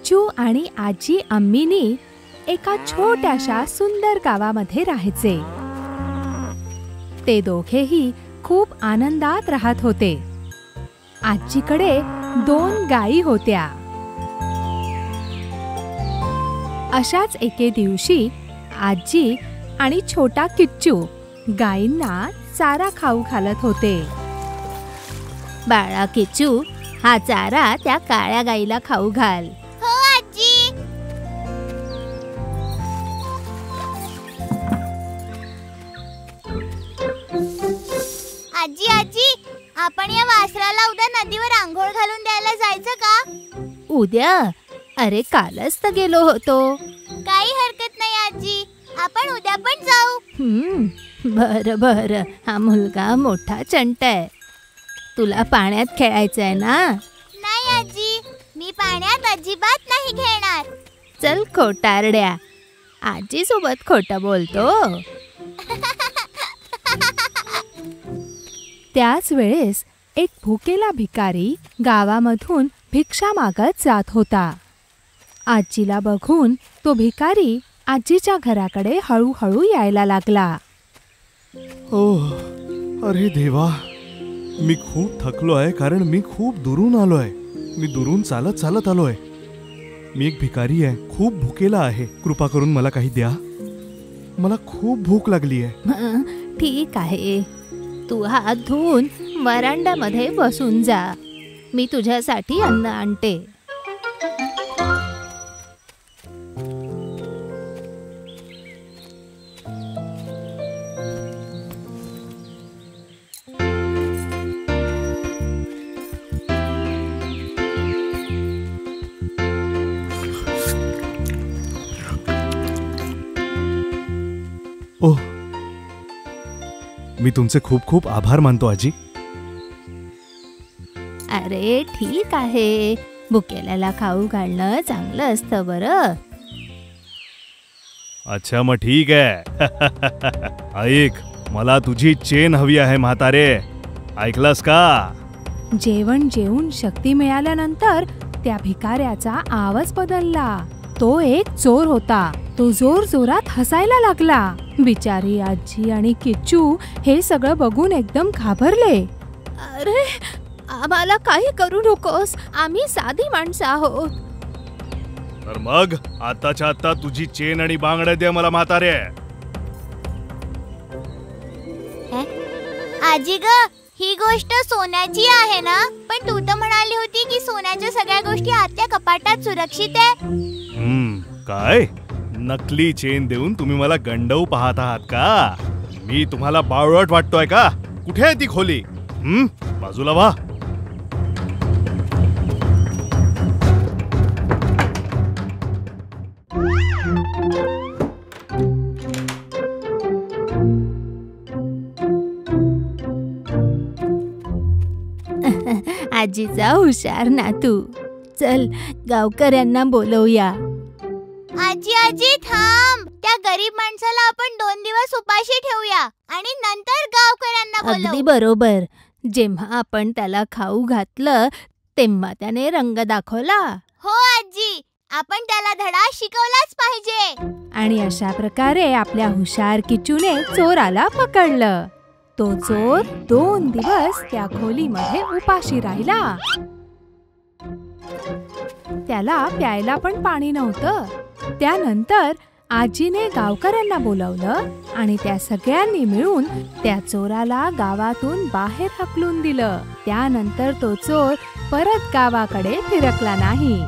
किच्चू आणि आजी अम्मीनी एका छोट्याशा सुंदर गावामध्ये राहायचे. ते दोघेही खूप आनंदात राहत होते. आजीकडे 2 गायी होत्या. अशाच एके दिवशी आजी आणि छोटा किच्चू गायींना चारा खाऊ घालत होते. बाळा किच्चू, हा चारा त्या काळ्या गाईला खाऊ घाल. हो आजी. आजी आजी, आपण या वासराला उद्या नदीवर आंघोळ घालून द्यायला जायचं का? उद्या? अरे कालच तर गेलो होतो. काही हरकत नाही आजी, आपण उद्या पण जाऊ. बरं बरं, हा मुलगा मोठा चंट आहे. तुला पाण्यात खेळायचंय ना? नाही आजी, मी पाण्यात अजिबात नाही खेळणार. चल खोटारड्या, आजी सोबत खोटं बोलतो. त्याच वेळेस एक भुकेला भिकारी गावामधून भिक्षा मागत जात होता. आजीला बघून तो भिकारी आजीच्या घराकडे हळूहळू यायला लागला. ओह, अरे देवा, मी खूप थकलो आहे कारण मी खूप दुरून आलोय. मी दुरून चालत चालत आलोय. मी एक भिकारी आहे, खूप भुकेला आहे. कृपा करून मला काही द्या. मला खूप भूक लागली आहे. ठीक आहे, तू हात धुवून वरांड्यामध्ये बसून जा. मी तुझ्यासाठी अन्न आणते. ओह, मी तुमचे खूप खूप आभार मानतो आजी. अरे ठीक आहे, भुकेल्याला खाऊ घालणं चांगलं असतं बरं. अच्छा, मग ठीक आहे. ऐक, मला तुझी चेन हवी आहे म्हातारे. ऐकलंस का? जेवण जेवून शक्ती मिळाल्यानंतर त्या भिकाऱ्याचा आवाज बदलला. तो एक चोर होता. तो जोर जोरात हसायला लागला. बिचारी आजी आणि किच्चू हे सगळं बघून एकदम घाबरले. अरे, आम्हाला काही करू नकोस, आम्ही साधी माणसं आहोत. तर मग आताच्या आता तुझी चेन आणि बांगड्या दे मला म्हातारे. आजी ग, ही गोष्ट सोन्याची आहे ना? पण तू तर म्हणाली होती की सोन्याच्या सगळ्या गोष्टी आतल्या कपाटात सुरक्षित आहे. काय? नकली चेन देऊन तुम्ही मला गंडवू पाहत आहात का? मी तुम्हाला बावळट वाटतोय का? कुठे आहे ती खोली? बाजूला वा. आजीचा हुशार नातू. चल, गावकऱ्यांना बोलवूया. आजी आजी थांब. त्या गरीब माणसाला आपण 2 दिवस उपाशी ठेवूया आणि नंतर गावकऱ्यांना बोलवू. अगदी बरोबर. जेव्हा आपण त्याला खाऊ घातलं तेव्हा त्याने रंग दाखवला. हो आजी, आपण त्याला धडा शिकवलाच पाहिजे. आणि अशा प्रकारे आपल्या हुशार किच्चूने चोराला पकडलं. तो चोर 2 दिवस त्या खोलीमध्ये उपाशी राहिला. त्याला प्यायला पण पाणी नव्हतं. त्यानंतर आजीने गावकऱ्यांना बोलावलं आणि त्या सगळ्यांनी मिळून त्या चोराला गावातून बाहेर हाकलून दिलं. त्यानंतर तो चोर परत गावाकडे फिरकला नाही.